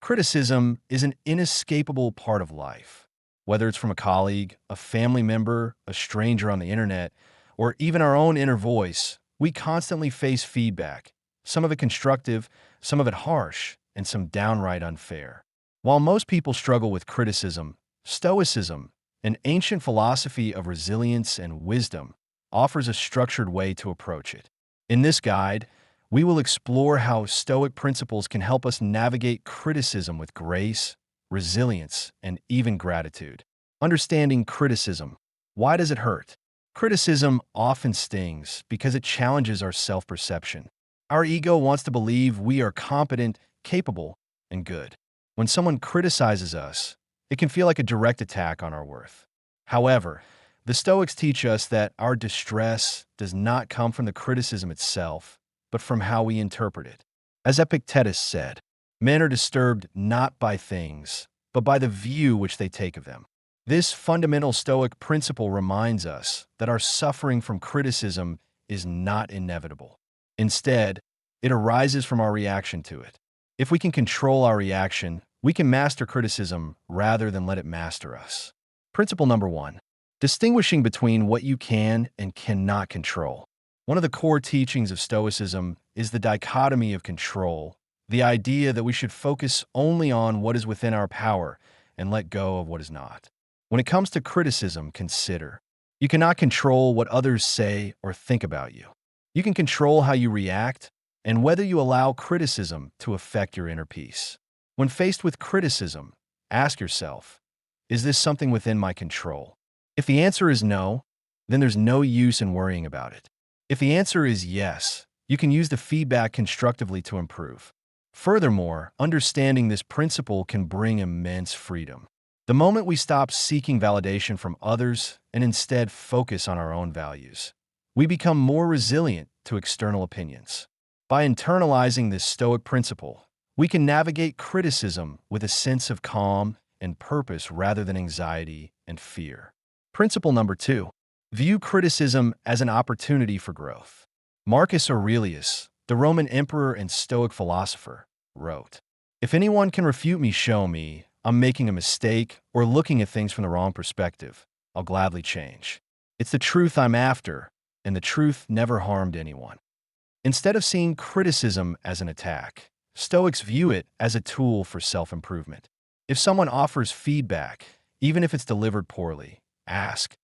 Criticism is an inescapable part of life. Whether it's from a colleague, a family member, a stranger on the internet, or even our own inner voice, we constantly face feedback, some of it constructive, some of it harsh, and some downright unfair. While most people struggle with criticism, Stoicism, an ancient philosophy of resilience and wisdom, offers a structured way to approach it. In this guide, we will explore how Stoic principles can help us navigate criticism with grace, resilience, and even gratitude. Understanding criticism. Why does it hurt? Criticism often stings because it challenges our self-perception. Our ego wants to believe we are competent, capable, and good. When someone criticizes us, it can feel like a direct attack on our worth. However, the Stoics teach us that our distress does not come from the criticism itself, but from how we interpret it. As Epictetus said, men are disturbed not by things, but by the view which they take of them. This fundamental Stoic principle reminds us that our suffering from criticism is not inevitable. Instead, it arises from our reaction to it. If we can control our reaction, we can master criticism rather than let it master us. Principle number 1. Distinguishing between what you can and cannot control. One of the core teachings of Stoicism is the dichotomy of control, the idea that we should focus only on what is within our power and let go of what is not. When it comes to criticism, consider, you cannot control what others say or think about you. You can control how you react and whether you allow criticism to affect your inner peace. When faced with criticism, ask yourself, is this something within my control? If the answer is no, then there's no use in worrying about it. If the answer is yes, you can use the feedback constructively to improve. Furthermore, understanding this principle can bring immense freedom. The moment we stop seeking validation from others and instead focus on our own values, we become more resilient to external opinions. By internalizing this Stoic principle, we can navigate criticism with a sense of calm and purpose rather than anxiety and fear. Principle number 2. View criticism as an opportunity for growth. Marcus Aurelius, the Roman emperor and Stoic philosopher, wrote, "If anyone can refute me, show me I'm making a mistake or looking at things from the wrong perspective, I'll gladly change. It's the truth I'm after, and the truth never harmed anyone." Instead of seeing criticism as an attack, Stoics view it as a tool for self-improvement. If someone offers feedback, even if it's delivered poorly, ask,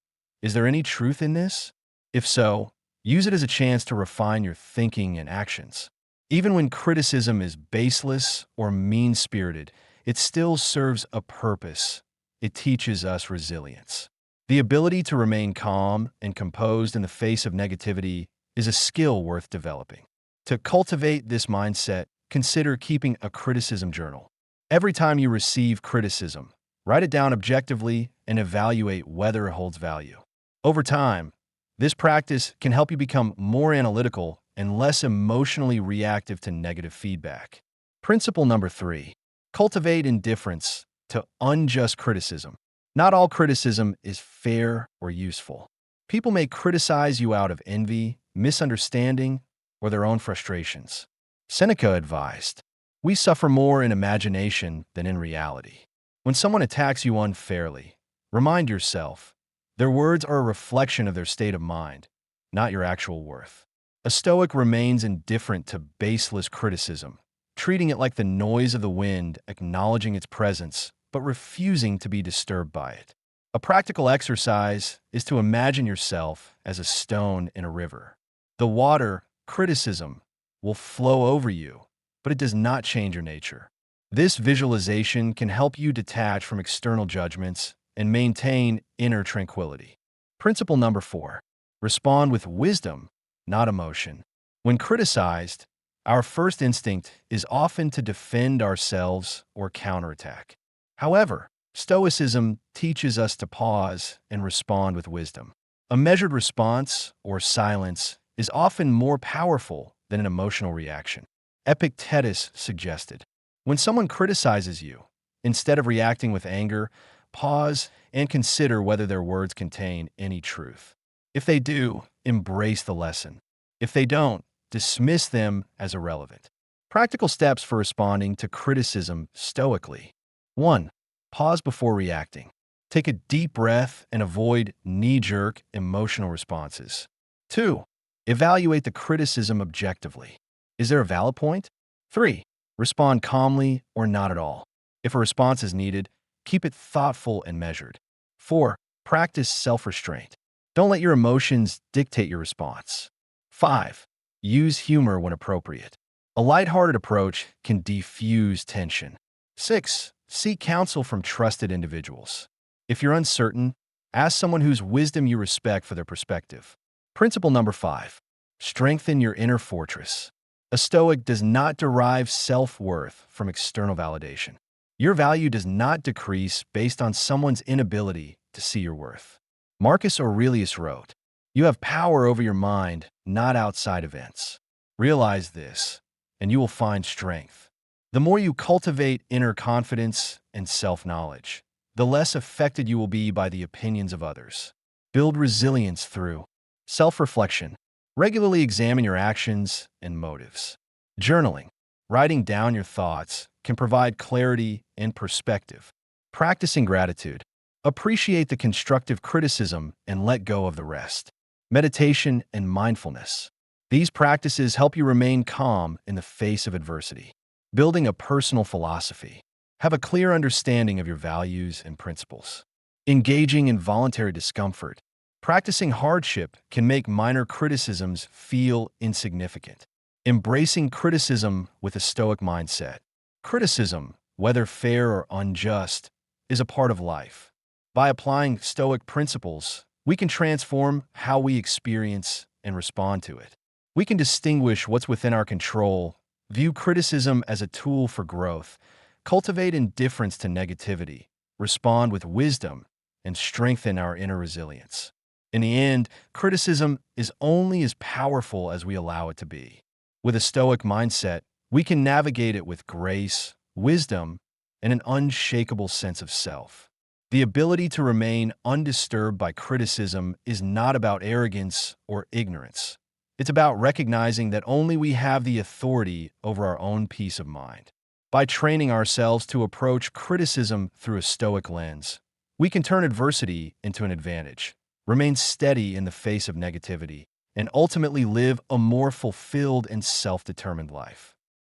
is there any truth in this? If so, use it as a chance to refine your thinking and actions. Even when criticism is baseless or mean-spirited, it still serves a purpose. It teaches us resilience. The ability to remain calm and composed in the face of negativity is a skill worth developing. To cultivate this mindset, consider keeping a criticism journal. Every time you receive criticism, write it down objectively and evaluate whether it holds value. Over time, this practice can help you become more analytical and less emotionally reactive to negative feedback. Principle number 3. Cultivate indifference to unjust criticism. Not all criticism is fair or useful. People may criticize you out of envy, misunderstanding, or their own frustrations. Seneca advised, "We suffer more in imagination than in reality." When someone attacks you unfairly, remind yourself, their words are a reflection of their state of mind, not your actual worth. A Stoic remains indifferent to baseless criticism, treating it like the noise of the wind, acknowledging its presence, but refusing to be disturbed by it. A practical exercise is to imagine yourself as a stone in a river. The water, criticism, will flow over you, but it does not change your nature. This visualization can help you detach from external judgments and maintain inner tranquility. Principle number 4. Respond with wisdom, not emotion. When criticized, our first instinct is often to defend ourselves or counterattack. However, Stoicism teaches us to pause and respond with wisdom. A measured response, or silence, is often more powerful than an emotional reaction. Epictetus suggested, when someone criticizes you, instead of reacting with anger, pause and consider whether their words contain any truth. If they do, embrace the lesson. If they don't, dismiss them as irrelevant. Practical steps for responding to criticism stoically. 1. Pause before reacting. Take a deep breath and avoid knee-jerk emotional responses. 2. Evaluate the criticism objectively. Is there a valid point? 3. Respond calmly or not at all. If a response is needed, keep it thoughtful and measured. 4. Practice self-restraint. Don't let your emotions dictate your response. 5. Use humor when appropriate. A lighthearted approach can defuse tension. 6. Seek counsel from trusted individuals. If you're uncertain, ask someone whose wisdom you respect for their perspective. Principle number 5. Strengthen your inner fortress. A Stoic does not derive self-worth from external validation. Your value does not decrease based on someone's inability to see your worth. Marcus Aurelius wrote, "You have power over your mind, not outside events. Realize this, and you will find strength." The more you cultivate inner confidence and self-knowledge, the less affected you will be by the opinions of others. Build resilience through self-reflection. Regularly examine your actions and motives. Journaling, writing down your thoughts, can provide clarity and perspective. Practicing gratitude. Appreciate the constructive criticism and let go of the rest. Meditation and mindfulness. These practices help you remain calm in the face of adversity. Building a personal philosophy. Have a clear understanding of your values and principles. Engaging in voluntary discomfort. Practicing hardship can make minor criticisms feel insignificant. Embracing criticism with a Stoic mindset. Criticism, whether fair or unjust, is a part of life. By applying Stoic principles, we can transform how we experience and respond to it. We can distinguish what's within our control, view criticism as a tool for growth, cultivate indifference to negativity, respond with wisdom, and strengthen our inner resilience. In the end, criticism is only as powerful as we allow it to be. With a Stoic mindset, we can navigate it with grace, wisdom, and an unshakable sense of self. The ability to remain undisturbed by criticism is not about arrogance or ignorance. It's about recognizing that only we have the authority over our own peace of mind. By training ourselves to approach criticism through a Stoic lens, we can turn adversity into an advantage, remain steady in the face of negativity, and ultimately live a more fulfilled and self-determined life.